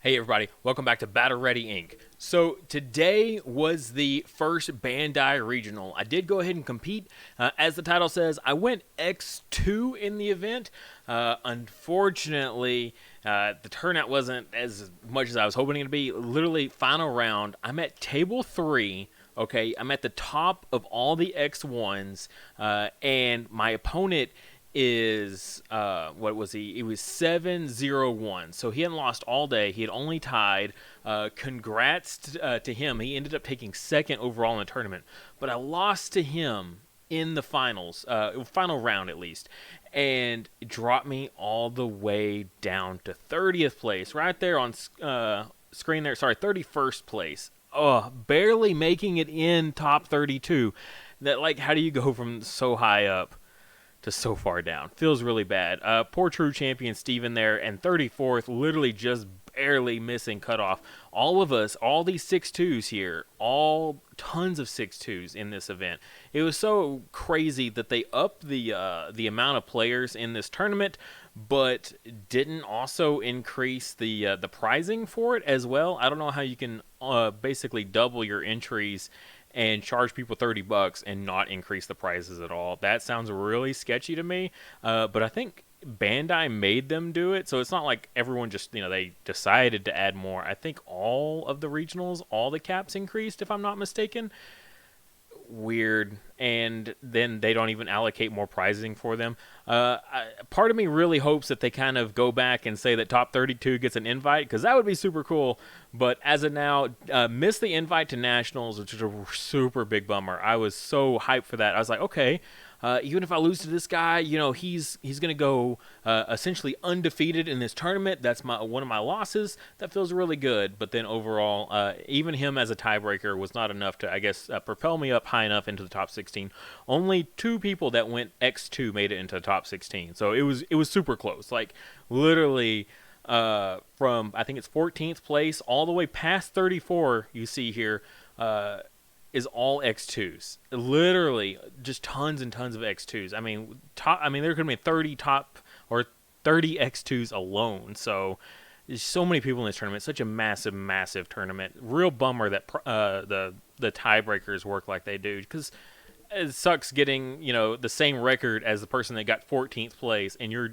Hey everybody, welcome back to Battle Ready Inc. So today was the first Bandai Regional. I did go ahead and compete. As the title says, I went X2 in the event. Unfortunately, the turnout wasn't as much as I was hoping it to be. Literally, final round, I'm at table 3. Okay, I'm at the top of all the X1s, and my opponent is what was he? It was 7-0-1. So he hadn't lost all day. He had only tied. Congrats to him. He ended up taking second overall in the tournament. But I lost to him in the finals, final round at least, and it dropped me all the way down to 30th place, right there on screen there. Sorry, 31st place. Oh, barely making it in top 32. That how do you go from so high up to so far down? Feels really bad. Poor true champion Steven there, and 34th, literally just barely missing cutoff. All of us, all these 6-2s here, all tons of 6-2s in this event. It was so crazy that they upped the amount of players in this tournament, but didn't also increase the pricing for it as well. I don't know how you can basically double your entries and charge people $30 and not increase the prices at all. That sounds really sketchy to me, but I think Bandai made them do it, so it's not like everyone just, they decided to add more. I think all of the regionals, all the caps increased, if I'm not mistaken. Weird. And then they don't even allocate more pricing for them. Part of me really hopes that they kind of go back and say that top 32 gets an invite, because that would be super cool. But as of now, missed the invite to nationals, which is a super big bummer. I was so hyped for that. I was like, okay, even if I lose to this guy, he's going to go essentially undefeated in this tournament. That's one of my losses. That feels really good. But then overall, even him as a tiebreaker was not enough to, I guess, propel me up high enough into the top 16. Only 2 people that went X2 made it into the top 16. So it was super close. Literally from, I think it's 14th place all the way past 34, you see here, is all X2s. Literally, just tons and tons of X2s. I mean, there could be 30 top or 30 X2s alone. So there's so many people in this tournament. Such a massive, massive tournament. Real bummer that the tiebreakers work like they do, because it sucks getting the same record as the person that got 14th place, and you're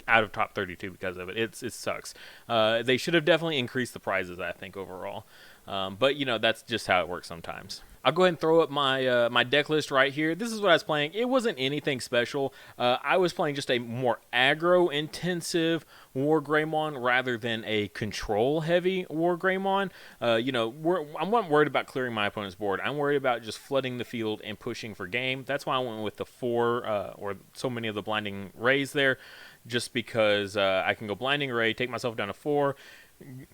out of top 32 because of it. It sucks. They should have definitely increased the prizes, I think, overall. But that's just how it works sometimes. I'll go ahead and throw up my my deck list right here. This is what I was playing. It wasn't anything special. I was playing just a more aggro-intensive War Greymon rather than a control-heavy War Greymon. I'm not worried about clearing my opponent's board. I'm worried about just flooding the field and pushing for game. That's why I went with the 4 or so many of the Blinding Rays there, just because I can go Blinding Ray, take myself down to 4,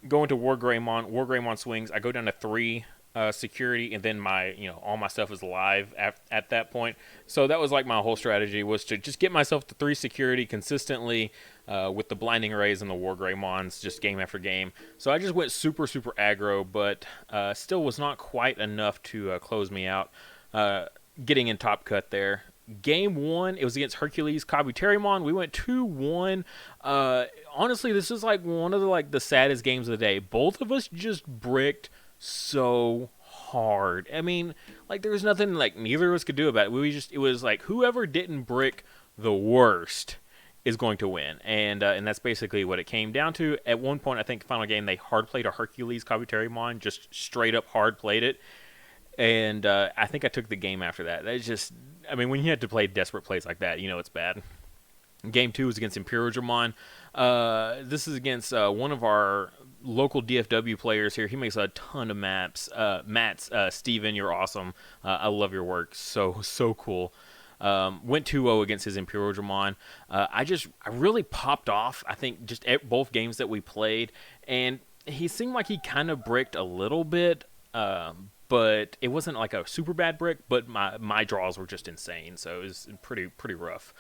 go into War Greymon. War Greymon swings. I go down to 3 security, and then my all my stuff is live at that point. So that was my whole strategy, was to just get myself to 3 security consistently with the Blinding Rays and the War Greymons, just game after game. So I just went super aggro, but still was not quite enough to close me out. Getting in top cut there. Game 1, it was against Hercules Kabuterimon. We went 2-1. Honestly, this is one of the saddest games of the day. Both of us just bricked so hard. I mean, there was nothing neither of us could do about it. It was whoever didn't brick the worst is going to win, and that's basically what it came down to. At one point, I think final game, they hard played a Hercules Kabuterimon, just straight up hard played it. And I think I took the game after that. That's just, when you have to play desperate plays like that, it's bad. Game 2 was against Imperiodramon. This is against one of our local DFW players here. He makes a ton of maps. Steven, you're awesome. I love your work. So cool. Went 2-0 against his Imperiodramon. I really popped off, I think, just at both games that we played. And he seemed like he kind of bricked a little bit. But it wasn't a super bad brick, but my draws were just insane, so it was pretty rough.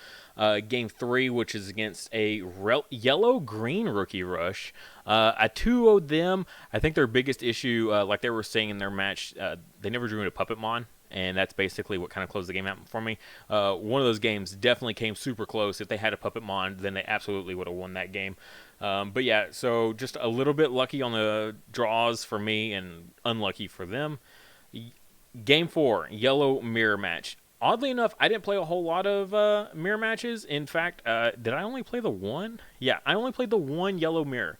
Game 3, which is against a yellow-green Rookie Rush. I 2-0'd them. I think their biggest issue, like they were saying in their match, they never drew into Puppetmon, and that's basically what kind of closed the game out for me. One of those games definitely came super close. If they had a Puppetmon, then they absolutely would have won that game. But yeah, so just a little bit lucky on the draws for me and unlucky for them. Game 4, Yellow Mirror Match. Oddly enough, I didn't play a whole lot of mirror matches. In fact, did I only play the one? Yeah, I only played the one Yellow Mirror.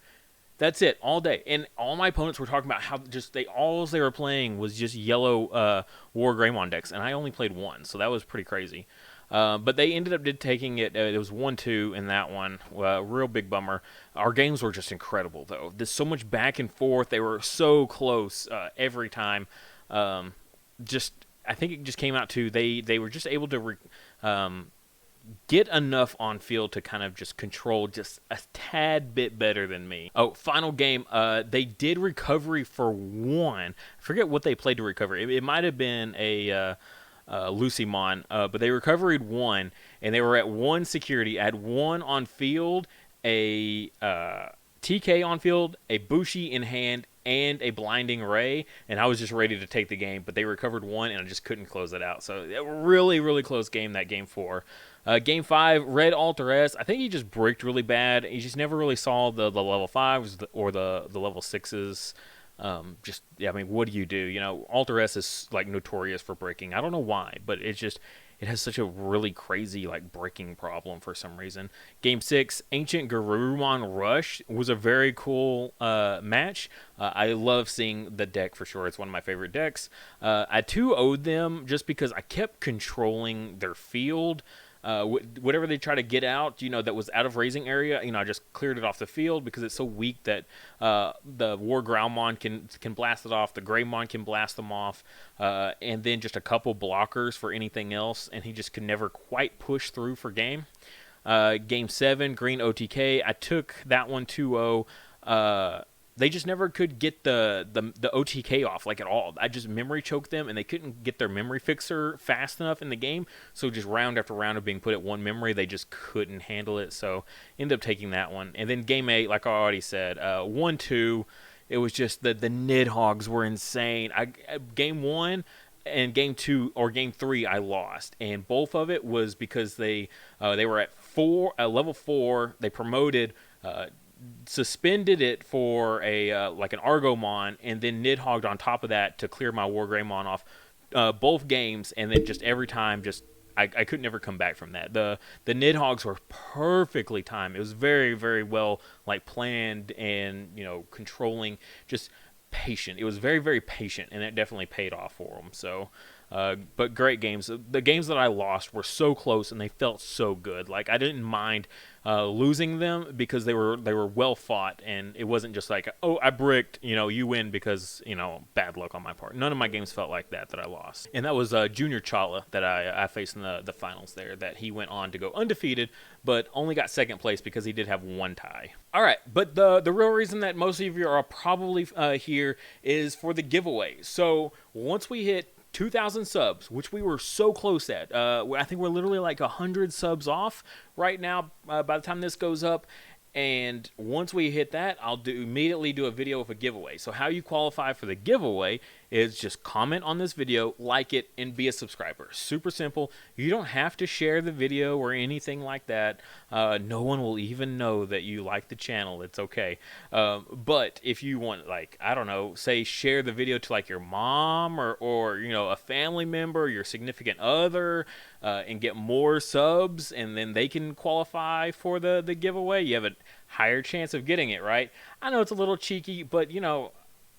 That's it, all day. And all my opponents were talking about how just all they were playing was just yellow War Greymon decks, and I only played one, so that was pretty crazy. But they ended up taking it. It was 1-2 in that one. Real big bummer. Our games were just incredible, though. There's so much back and forth. They were so close every time. I think it just came out to they were just able to get enough on field to kind of just control just a tad bit better than me. Oh, final game. They did recovery for one. I forget what they played to recover. It might have been a Lucymon, but they recovered one, and they were at one security. I had one on field, a TK on field, a Bushi in hand, and a Blinding Ray, and I was just ready to take the game, but they recovered one, and I just couldn't close it out. So really, really close game, that game 4. Game 5, Red Alter S. I think he just bricked really bad. He just never really saw the level 5s or the level 6s. I mean, what do you do? You know, Alter S is like notorious for breaking. I don't know why, but it has such a really crazy like breaking problem for some reason. Game 6, Ancient Garurumon Rush was a very cool match. I love seeing the deck for sure. It's one of my favorite decks. I 2-0'd them just because I kept controlling their field. Whatever they try to get out, that was out of raising area, I just cleared it off the field because it's so weak that the War Growlmon can blast it off, the Greymon can blast them off, and then just a couple blockers for anything else, and he just could never quite push through for game. Game 7, Green OTK, I took that one 2-0. They just never could get the OTK off, like, at all. I just memory choked them, and they couldn't get their memory fixer fast enough in the game. So just round after round of being put at one memory, they just couldn't handle it. So ended up taking that one. And then Game 8, like I already said, 1-2. It was just the Nidhogg's were insane. Game 1 and Game 2 or Game 3, I lost. And both of it was because they were at level 4. They promoted... suspended it for like an Argomon, and then Nidhogged on top of that to clear my War Greymon off both games, and then just every time I could never come back from that. The Nidhoggs were perfectly timed. It was very, very well like planned and controlling, just patient. It was very, very patient, and it definitely paid off for them. So but great games. The games that I lost were so close, and they felt so good. Like, I didn't mind losing them because they were well fought, and it wasn't just like, oh, I bricked, you win because bad luck on my part. None of my games felt like that I lost. And that was Junior Chala that I faced in the finals there, that he went on to go undefeated, but only got second place because he did have one tie. All right, but the real reason that most of you are probably here is for the giveaway. So once we hit 2,000 subs, which we were so close at. I think we're literally like 100 subs off right now by the time this goes up. And once we hit that, I'll immediately do a video with a giveaway. So how you qualify for the giveaway is just comment on this video, like it, and be a subscriber. Super simple. You don't have to share the video or anything like that. No one will even know that you like the channel. It's okay. But if you want, like, I don't know, say share the video to like your mom or a family member, your significant other, and get more subs, and then they can qualify for the giveaway, you have a higher chance of getting it, right? I know it's a little cheeky, but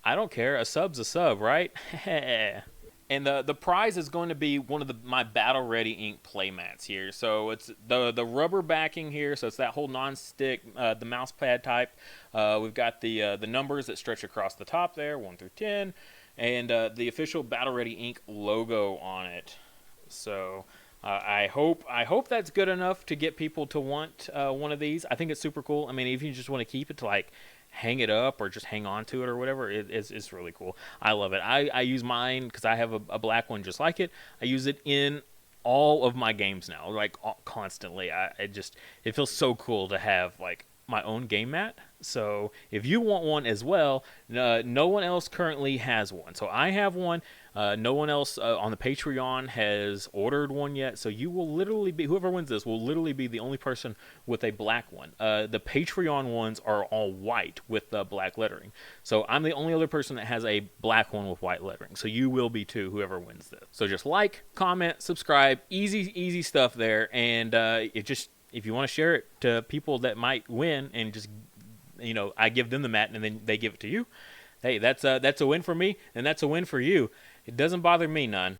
I don't care. A sub's a sub, right? And the prize is going to be one of my Battle Ready ink playmats here. So it's the rubber backing here, so it's that whole non-stick, the mouse pad type. We've got the numbers that stretch across the top there, 1 through 10, and the official Battle Ready ink logo on it. So I hope that's good enough to get people to want one of these. I think it's super cool. I mean, if you just want to keep it to like hang it up or just hang on to it or whatever, it's really cool. I love it. I use mine because I have a black one just like it. I use it in all of my games now, like constantly. It feels so cool to have like my own game mat. So if you want one as well, no one else currently has one. So I have one. No one else on the Patreon has ordered one yet. So you will literally be, whoever wins this will literally be the only person with a black one. The Patreon ones are all white with black lettering. So I'm the only other person that has a black one with white lettering. So you will be too, whoever wins this. So just like, comment, subscribe, easy stuff there. And if you want to share it to people that might win, and just, I give them the mat and then they give it to you. Hey, that's a win for me, and that's a win for you. It doesn't bother me none.